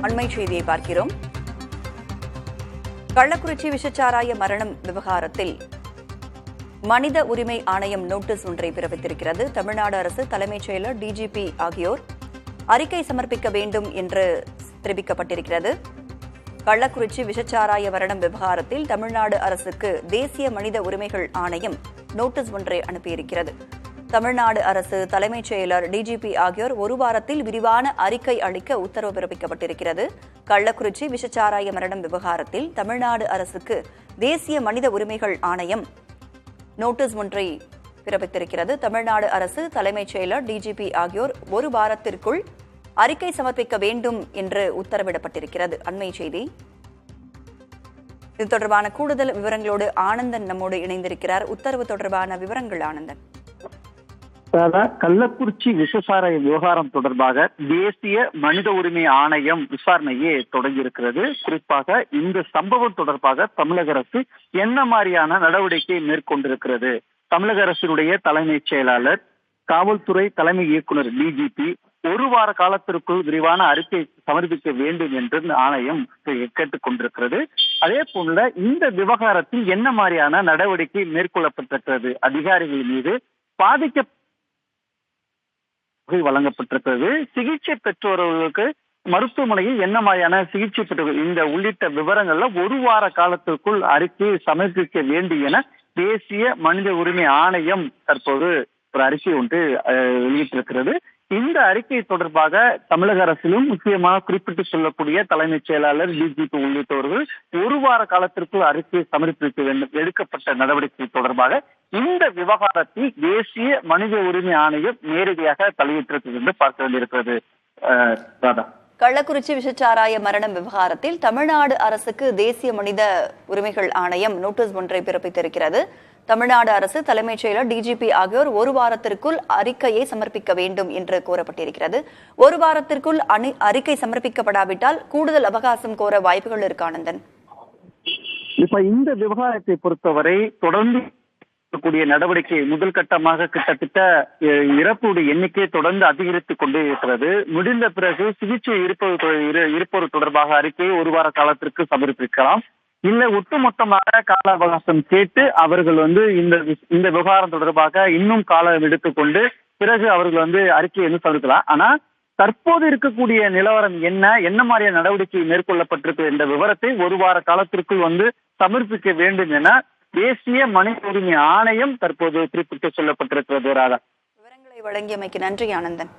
அண்மை செய்தியை பார்க்கிறோம். கள்ளக்குறிச்சி விஷச்சாராய மரணம் விவகாரத்தில் மனித உரிமை ஆணையம் நோட்டீஸ் ஒன்றை பிறப்பித்திருக்கிறது. தமிழ்நாடு அரசு தலைமைச் செயலர், டிஜிபி ஆகியோர் அறிக்கை சமர்ப்பிக்க வேண்டும் என்று தெரிவிக்கப்பட்டிருக்கிறது. கள்ளக்குறிச்சி விஷச்சாராய மரணம் விவகாரத்தில் தமிழ்நாடு அரசுக்கு தேசிய மனித உரிமைகள் ஆணையம் நோட்டீஸ் ஒன்றை அனுப்பியிருக்கிறது. தமிழ்நாடு அரசு தலைமைச் செயலர், டிஜிபி ஆகியோர் ஒரு வாரத்தில் விரிவான அறிக்கை அளிக்க உத்தரவு பிறப்பிக்கப்பட்டிருக்கிறது. கள்ளக்குறிச்சி விஷச்சாராய மரணம் விவகாரத்தில் தமிழ்நாடு அரசுக்கு தேசிய மனித உரிமைகள் ஆணையம் நோட்டீஸ் ஒன்றை பிறப்பித்திருக்கிறது. தமிழ்நாடு அரசு தலைமைச் செயலர், டிஜிபி ஆகியோர் ஒரு வாரத்திற்குள் அறிக்கை சமர்ப்பிக்க வேண்டும் என்று உத்தரவிடப்பட்டிருக்கிறது. அண்மை செய்தி. இது தொடர்பான கூடுதல் விவரங்களோடு ஆனந்தன் நம்மோடு இணைந்திருக்கிறார். உத்தரவு தொடர்பான விவரங்கள் ஆனந்தன். கள்ளக்குறிச்சி விஷசாராய விவகாரம் தொடர்பாக தேசிய மனித உரிமை ஆணையம் விசாரணையை தொடங்கியிருக்கிறது. குறிப்பாக இந்த சம்பவம் தொடர்பாக தமிழக அரசு என்ன மாதிரியான நடவடிக்கை மேற்கொண்டிருக்கிறது? தமிழக அரசினுடைய தலைமைச் செயலாளர், காவல்துறை தலைமை இயக்குநர் டிஜிபி ஒரு வார காலத்திற்குள் விரிவான அறிக்கை சமர்ப்பிக்க வேண்டும் என்று ஆணையம் கேட்டுக் கொண்டிருக்கிறது. அதே போல இந்த விவகாரத்தில் என்ன மாதிரியான நடவடிக்கை மேற்கொள்ளப்பட்டிருக்கிறது? அதிகாரிகள் மீது வழங்கப்பட்டிருக்கிறது. சிகிச்சை பெற்றவர்களுக்கு மருத்துவமனையில் என்ன மாதிரியான சிகிச்சை பெற்றவர்கள் இந்த உள்ளிட்ட விவரங்கள்ல ஒரு வார காலத்திற்குள் அறிக்கையை சமர்ப்பிக்க வேண்டும் என தேசிய மனித உரிமை ஆணையம் தற்போது ஒரு அறிக்கை ஒன்று வெளியிட்டிருக்கிறது. இந்த அறிக்கை தொடர்பாக தமிழக அரசிலும் முக்கியமாக குறிப்பிட்டு சொல்லக்கூடிய தலைமைச் செயலாளர், டிஜிபி உள்ளிட்டவர்கள் ஒரு வார காலத்திற்குள் அறிக்கையை சமர்ப்பிக்க வேண்டும். எடுக்கப்பட்ட நடவடிக்கை தொடர்பாக இந்த விவகாரத்தில் தேசிய மனித உரிமை ஆணையம் நேரடியாக தலையிட்டிருக்கிறது என்று பார்க்க வேண்டியிருக்கிறது. ராதா, கள்ளக்குறிச்சி விஷச்சாராய மரணம் விவகாரத்தில் தமிழ்நாடு அரசுக்கு தேசிய மனித உரிமைகள் ஆணையம் நோட்டீஸ் ஒன்றை பிறப்பித்திருக்கிறது. தமிழ்நாடு அரசு தலைமைச் செயலர், டிஜிபி ஆகியோர் ஒரு வாரத்திற்குள் அறிக்கையை சமர்ப்பிக்க வேண்டும் என்று கோரப்பட்டிருக்கிறது. ஒரு வாரத்திற்குள் அறிக்கை சமர்ப்பிக்கப்படாவிட்டால் கூடுதல் அவகாசம் கோர வாய்ப்புகள் இருக்கு ஆனந்தன். இப்ப இந்த விவகாரத்தை பொறுத்தவரை தொடர்ந்து கூடிய நடவடிக்கை முதல் கட்டமாக கிட்டத்தட்ட இறப்புடைய எண்ணிக்கை தொடர்ந்து அதிகரித்துக் கொண்டே இருக்கிறது. முடிந்த பிறகு சிகிச்சை இருப்பவர் தொடர்பாக அறிக்கையை ஒரு வார காலத்திற்கு சமர்ப்பிக்கலாம். இல்ல ஒட்டுமொத்தமாக கால அவகாசம் கேட்டு அவர்கள் இந்த விவகாரம் தொடர்பாக இன்னும் காலம் எடுத்துக்கொண்டு பிறகு அவர்கள் அறிக்கையை சமர்ப்பிக்கலாம். ஆனா தற்போது இருக்கக்கூடிய நிலவரம் என்ன மாதிரியான நடவடிக்கை மேற்கொள்ளப்பட்டிருக்கு என்ற விவரத்தை ஒரு வார காலத்திற்குள் சமர்ப்பிக்க வேண்டும் என தேசிய மனித உரிமை ஆணையம் தற்போது குறிப்பிட்டு சொல்லப்பட்டிருக்கிறது. ராதா, விவரங்களை வழங்கியமைக்கு நன்றி ஆனந்தன்.